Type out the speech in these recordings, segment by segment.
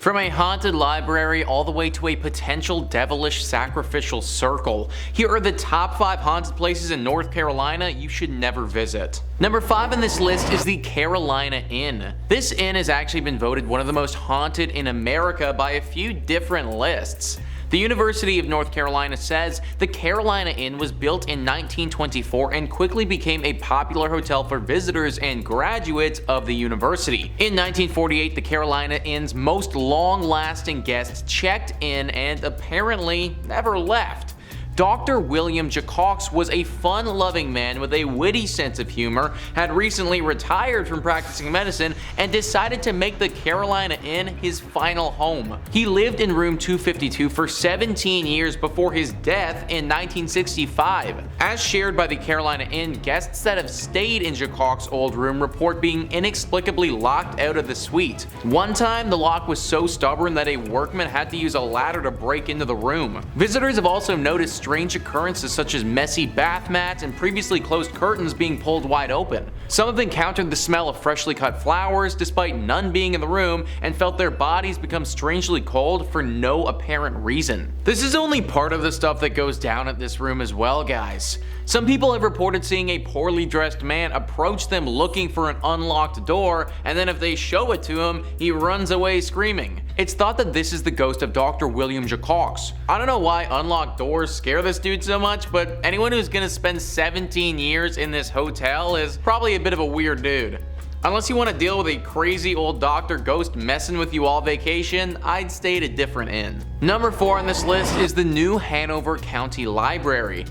From a haunted library all the way to a potential devilish sacrificial circle, here are the top 5 haunted places in North Carolina you should never visit. Number 5 on this list is the Carolina Inn. This inn has actually been voted one of the most haunted in America by a few different lists. The University of North Carolina says the Carolina Inn was built in 1924 and quickly became a popular hotel for visitors and graduates of the university. In 1948, the Carolina Inn's most long-lasting guests checked in and apparently never left. Dr. William Jacox was a fun-loving man with a witty sense of humor, had recently retired from practicing medicine, and decided to make the Carolina Inn his final home. He lived in room 252 for 17 years before his death in 1965. As shared by the Carolina Inn, guests that have stayed in Jacox's old room report being inexplicably locked out of the suite. One time, the lock was so stubborn that a workman had to use a ladder to break into the room. Visitors have also noticed strange occurrences such as messy bath mats and previously closed curtains being pulled wide open. Some have encountered the smell of freshly cut flowers despite none being in the room and felt their bodies become strangely cold for no apparent reason. This is only part of the stuff that goes down at this room as well, guys. Some people have reported seeing a poorly dressed man approach them looking for an unlocked door, and then if they show it to him, he runs away screaming. It's thought that this is the ghost of Dr. William Jacox. I don't know why unlocked doors scare this dude so much, but anyone who's gonna spend 17 years in this hotel is probably a bit of a weird dude. Unless you want to deal with a crazy old doctor ghost messing with you all vacation, I'd stay at a different inn. Number 4 on this list is the new Hanover County Library.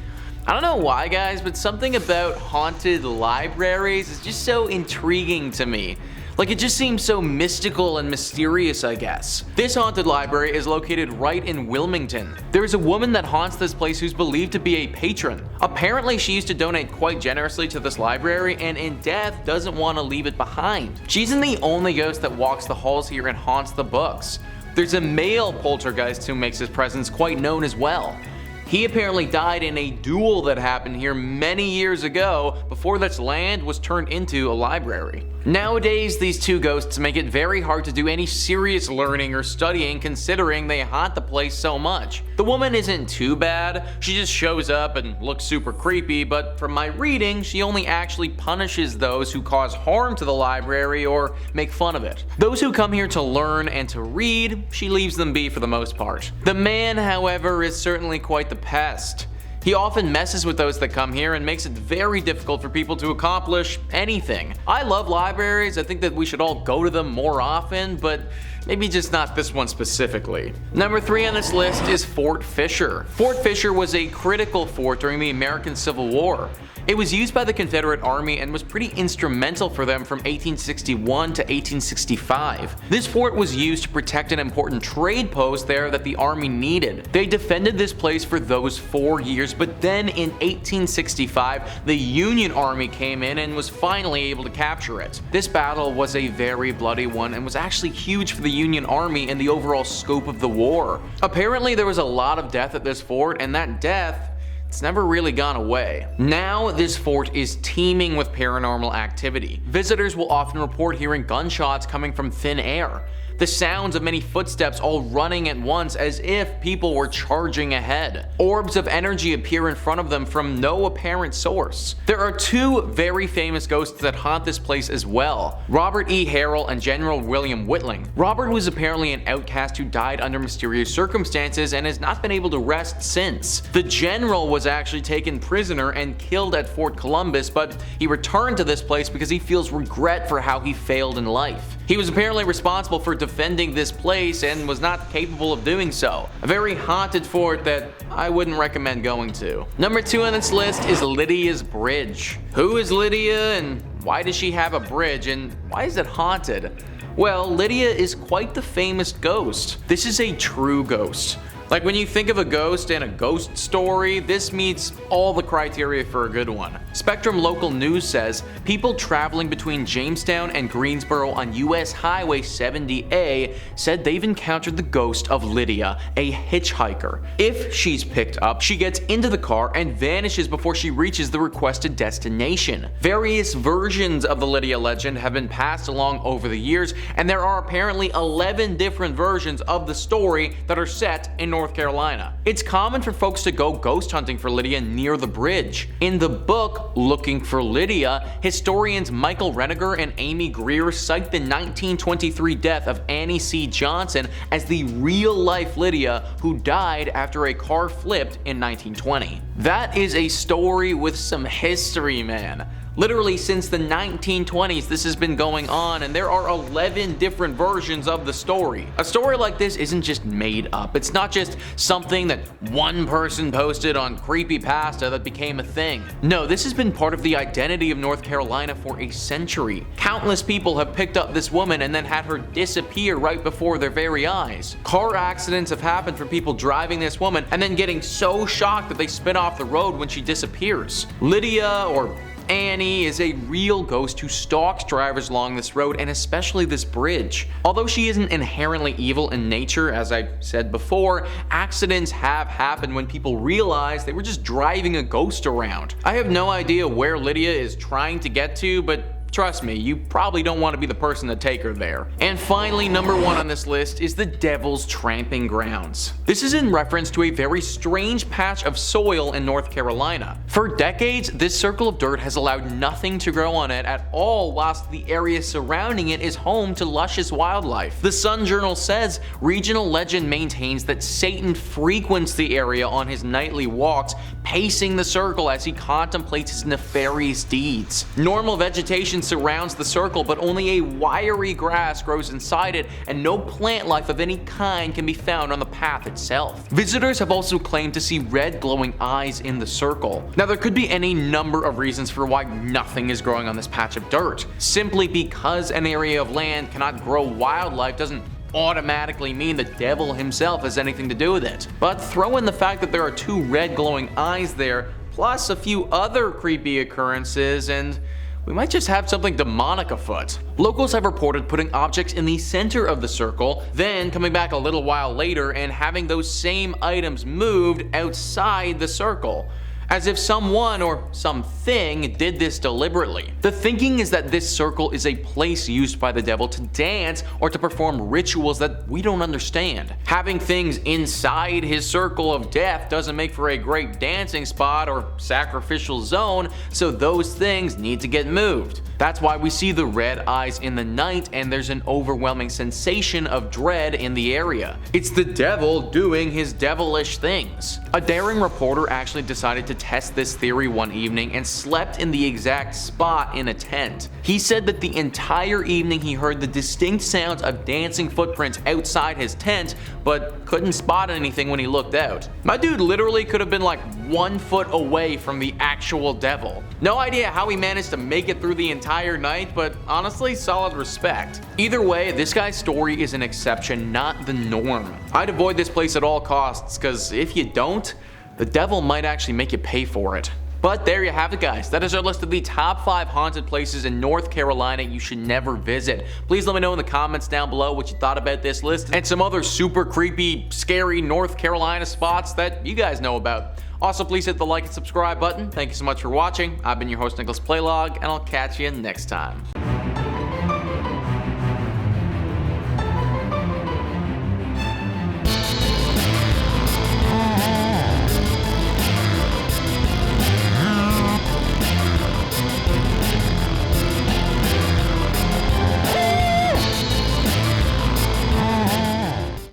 I don't know why, guys, but something about haunted libraries is just so intriguing to me. Like, it just seems so mystical and mysterious, I guess. This haunted library is located right in Wilmington. There is a woman that haunts this place who's believed to be a patron. Apparently, she used to donate quite generously to this library and in death doesn't want to leave it behind. She isn't the only ghost that walks the halls here and haunts the books. There's a male poltergeist who makes his presence quite known as well. He apparently died in a duel that happened here many years ago before this land was turned into a library. Nowadays, these two ghosts make it very hard to do any serious learning or studying considering they haunt the place so much. The woman isn't too bad, she just shows up and looks super creepy, but from my reading, she only actually punishes those who cause harm to the library or make fun of it. Those who come here to learn and to read, she leaves them be for the most part. The man, however, is certainly quite the pest. He often messes with those that come here and makes it very difficult for people to accomplish anything. I love libraries, I think that we should all go to them more often, but maybe just not this one specifically. Number 3 on this list is Fort Fisher. Fort Fisher was a critical fort during the American Civil War. It was used by the Confederate Army and was pretty instrumental for them from 1861 to 1865. This fort was used to protect an important trade post there that the Army needed. They defended this place for those 4 years, but then in 1865, the Union Army came in and was finally able to capture it. This battle was a very bloody one and was actually huge for the Union Army and the overall scope of the war. Apparently, there was a lot of death at this fort, and that death, it's never really gone away. Now, this fort is teeming with paranormal activity. Visitors will often report hearing gunshots coming from thin air. The sounds of many footsteps all running at once as if people were charging ahead. Orbs of energy appear in front of them from no apparent source. There are 2 very famous ghosts that haunt this place as well, Robert E. Harrell and General William Whitling. Robert was apparently an outcast who died under mysterious circumstances and has not been able to rest since. The general was actually taken prisoner and killed at Fort Columbus, but he returned to this place because he feels regret for how he failed in life. He was apparently responsible for defending this place and was not capable of doing so. A very haunted fort that I wouldn't recommend going to. Number 2 on this list is Lydia's Bridge. Who is Lydia and why does she have a bridge and why is it haunted? Well, Lydia is quite the famous ghost. This is a true ghost. Like when you think of a ghost and a ghost story, this meets all the criteria for a good one. Spectrum Local News says people traveling between Jamestown and Greensboro on US Highway 70A said they've encountered the ghost of Lydia, a hitchhiker. If she's picked up, she gets into the car and vanishes before she reaches the requested destination. Various versions of the Lydia legend have been passed along over the years, and there are apparently 11 different versions of the story that are set in North Carolina. It's common for folks to go ghost hunting for Lydia near the bridge. In the book Looking for Lydia, historians Michael Reniger and Amy Greer cite the 1923 death of Annie C. Johnson as the real-life Lydia who died after a car flipped in 1920. That is a story with some history, man. Literally since the 1920s this has been going on, and there are 11 different versions of the story. A story like this isn't just made up. It's not just something that one person posted on Creepypasta that became a thing. No, this has been part of the identity of North Carolina for a century. Countless people have picked up this woman and then had her disappear right before their very eyes. Car accidents have happened from people driving this woman and then getting so shocked that they spin off the road when she disappears. Lydia, or Annie, is a real ghost who stalks drivers along this road and especially this bridge. Although she isn't inherently evil in nature, as I said before, accidents have happened when people realize they were just driving a ghost around. I have no idea where Lydia is trying to get to, but trust me, you probably don't want to be the person to take her there. And finally, number 1 on this list is the Devil's Tramping Grounds. This is in reference to a very strange patch of soil in North Carolina. For decades, this circle of dirt has allowed nothing to grow on it at all, whilst the area surrounding it is home to luscious wildlife. The Sun Journal says regional legend maintains that Satan frequents the area on his nightly walks, pacing the circle as he contemplates his nefarious deeds. Normal vegetation surrounds the circle, but only a wiry grass grows inside it, and no plant life of any kind can be found on the path itself. Visitors have also claimed to see red glowing eyes in the circle. Now, there could be any number of reasons for why nothing is growing on this patch of dirt. Simply because an area of land cannot grow wildlife doesn't automatically mean the devil himself has anything to do with it. But throw in the fact that there are 2 red glowing eyes there, plus a few other creepy occurrences, and we might just have something demonic afoot. Locals have reported putting objects in the center of the circle, then coming back a little while later and having those same items moved outside the circle, as if someone or something did this deliberately. The thinking is that this circle is a place used by the devil to dance or to perform rituals that we don't understand. Having things inside his circle of death doesn't make for a great dancing spot or sacrificial zone, so those things need to get moved. That's why we see the red eyes in the night, and there's an overwhelming sensation of dread in the area. It's the devil doing his devilish things. A daring reporter actually decided to test this theory one evening and slept in the exact spot in a tent. He said that the entire evening he heard the distinct sounds of dancing footprints outside his tent, but couldn't spot anything when he looked out. My dude literally could have been like 1 foot away from the actual devil. No idea how he managed to make it through the entire night, but honestly, solid respect. Either way, this guy's story is an exception, not the norm. I'd avoid this place at all costs, cause if you don't, the devil might actually make you pay for it. But there you have it, guys. That is our list of the top 5 haunted places in North Carolina you should never visit. Please let me know in the comments down below what you thought about this list and some other super creepy, scary North Carolina spots that you guys know about. Also, please hit the like and subscribe button. Thank you so much for watching. I've been your host, Nicholas Playlog, and I'll catch you next time.